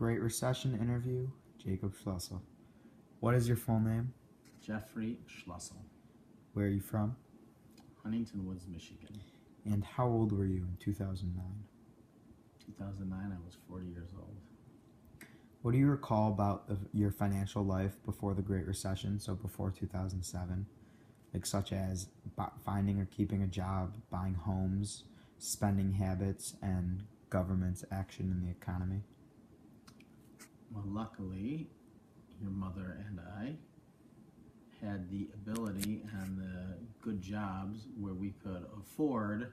Great Recession interview, Jacob Schlessel. What is your full name? Jeffrey Schlussel, Where are you from? Huntington Woods, Michigan. And how old were you in 2009? 2009, I was 40 years old. What do you recall about your financial life before the Great Recession, so before 2007? Like such as finding or keeping a job, buying homes, spending habits, and government's action in the economy? Well, luckily, your mother and I had the ability and the good jobs where we could afford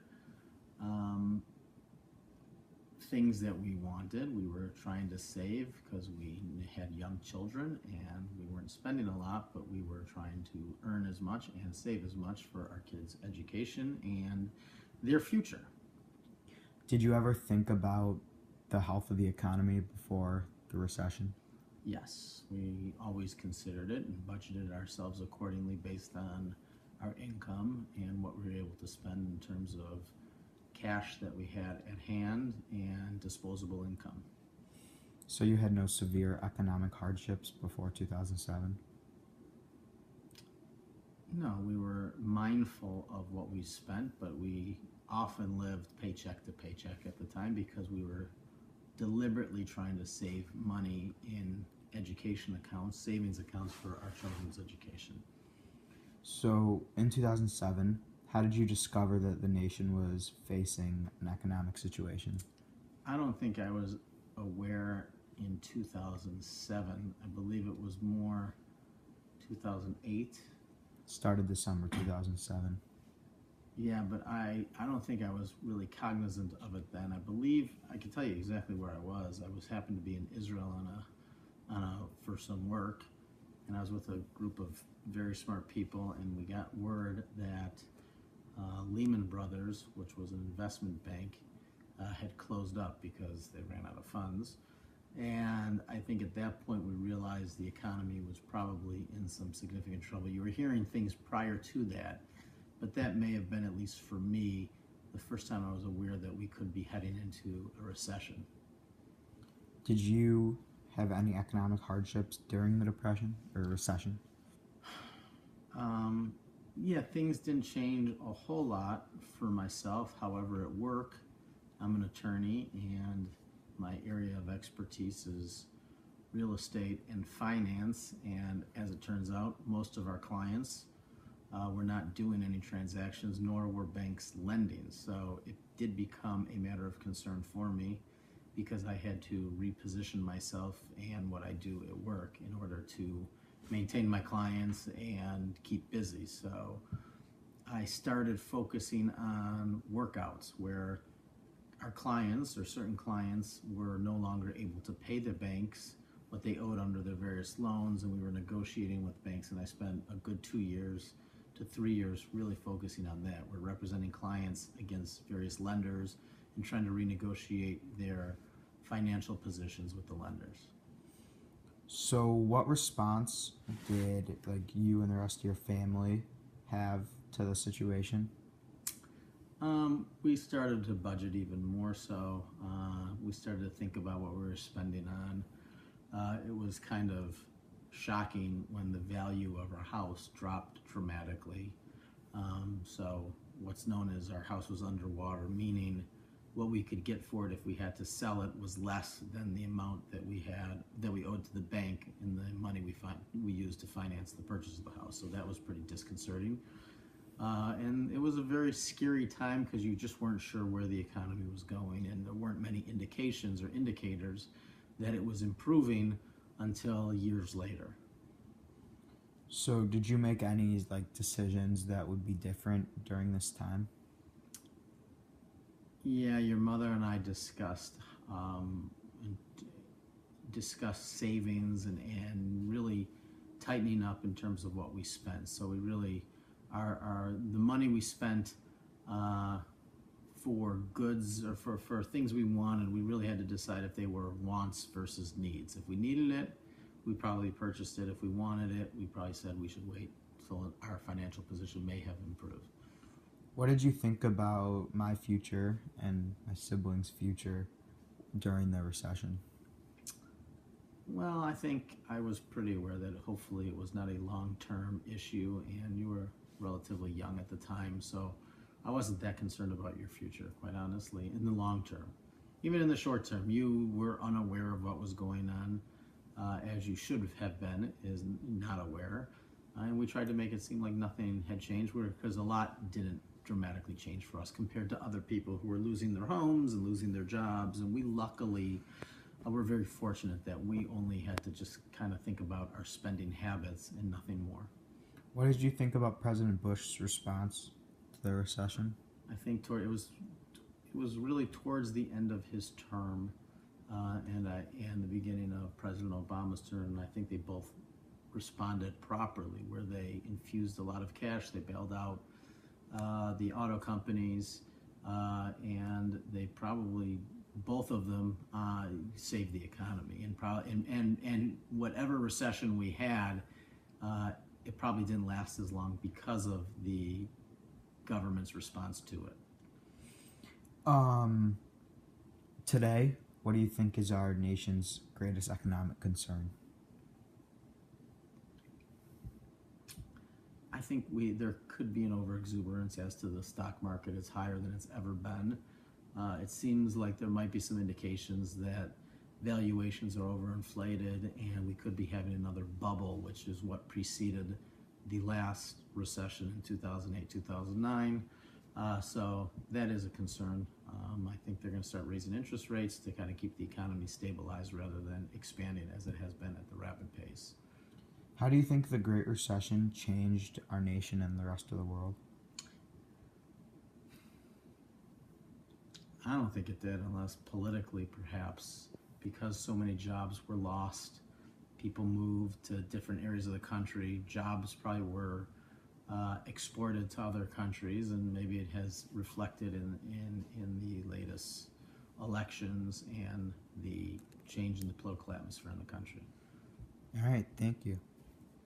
things that we wanted. We were trying to save because we had young children and we weren't spending a lot, but we were trying to earn as much and save as much for our kids' education and their future. Did you ever think about the health of the economy before the recession? Yes, we always considered it and budgeted ourselves accordingly based on our income and what we were able to spend in terms of cash that we had at hand and disposable income. So you had no severe economic hardships before 2007? No, we were mindful of what we spent, but we often lived paycheck to paycheck at the time because we were deliberately trying to save money in education accounts, savings accounts for our children's education. So in 2007, how did you discover that the nation was facing an economic situation? I don't think I was aware in 2007. I believe it was more 2008. Started December 2007. Yeah, but I don't think I was really cognizant of it then. I believe I can tell you exactly where I was. I was happened to be in Israel for some work, and I was with a group of very smart people, and we got word that Lehman Brothers, which was an investment bank, had closed up because they ran out of funds. And I think at that point we realized the economy was probably in some significant trouble. You were hearing things prior to that, but that may have been, at least for me, the first time I was aware that we could be heading into a recession. Did you have any economic hardships during the Depression or recession? Yeah, things didn't change a whole lot for myself. However, at work, I'm an attorney and my area of expertise is real estate and finance. And as it turns out, most of our clients were not doing any transactions, nor were banks lending. So it did become a matter of concern for me because I had to reposition myself and what I do at work in order to maintain my clients and keep busy. So I started focusing on workouts where our clients or certain clients were no longer able to pay the banks what they owed under their various loans, and we were negotiating with banks, and I spent a good 2 years to 3 years really focusing on that. We're representing clients against various lenders and trying to renegotiate their financial positions with the lenders. So what response did you and the rest of your family have to the situation? We started to budget even more so. We started to think about what we were spending on. It was kind of shocking when the value of our house dropped dramatically. So what's known as our house was underwater, meaning what we could get for it if we had to sell it was less than the amount that we owed to the bank and the money we used to finance the purchase of the house. So that was pretty disconcerting. And it was a very scary time because you just weren't sure where the economy was going, and there weren't many indications or indicators that it was improving until years later. So did you make any decisions that would be different during this time? Yeah, your mother and I discussed savings and really tightening up in terms of what we spent. So we really the money we spent for goods or for things we wanted, we really had to decide if they were wants versus needs. If we needed it, we probably purchased it. If we wanted it, we probably said we should wait till our financial position may have improved. What did you think about my future and my siblings' future during the recession? Well, I think I was pretty aware that hopefully it was not a long-term issue, and you were relatively young at the time, so I wasn't that concerned about your future, quite honestly, in the long term. Even in the short term, you were unaware of what was going on, as you should have been, is not aware. And we tried to make it seem like nothing had changed, because a lot didn't dramatically change for us compared to other people who were losing their homes and losing their jobs. And we luckily we're very fortunate that we only had to just kind of think about our spending habits and nothing more. What did you think about President Bush's response to the recession? I think it was really towards the end of his term, and the beginning of President Obama's term. And I think they both responded properly, where they infused a lot of cash. They bailed out the auto companies, and they probably both of them saved the economy. And whatever recession we had, it probably didn't last as long because of the government's response to it. Today, what do you think is our nation's greatest economic concern? I think there could be an overexuberance as to the stock market. It's higher than it's ever been. It seems like there might be some indications that valuations are overinflated, and we could be having another bubble, which is what preceded the last recession in 2008, 2009. So that is a concern. I think they're going to start raising interest rates to kind of keep the economy stabilized rather than expanding as it has been at the rapid pace. How do you think the Great Recession changed our nation and the rest of the world? I don't think it did, unless politically, perhaps, because so many jobs were lost. People moved to different areas of the country. Jobs probably were exported to other countries, and maybe it has reflected in the latest elections and the change in the political atmosphere in the country. All right, thank you.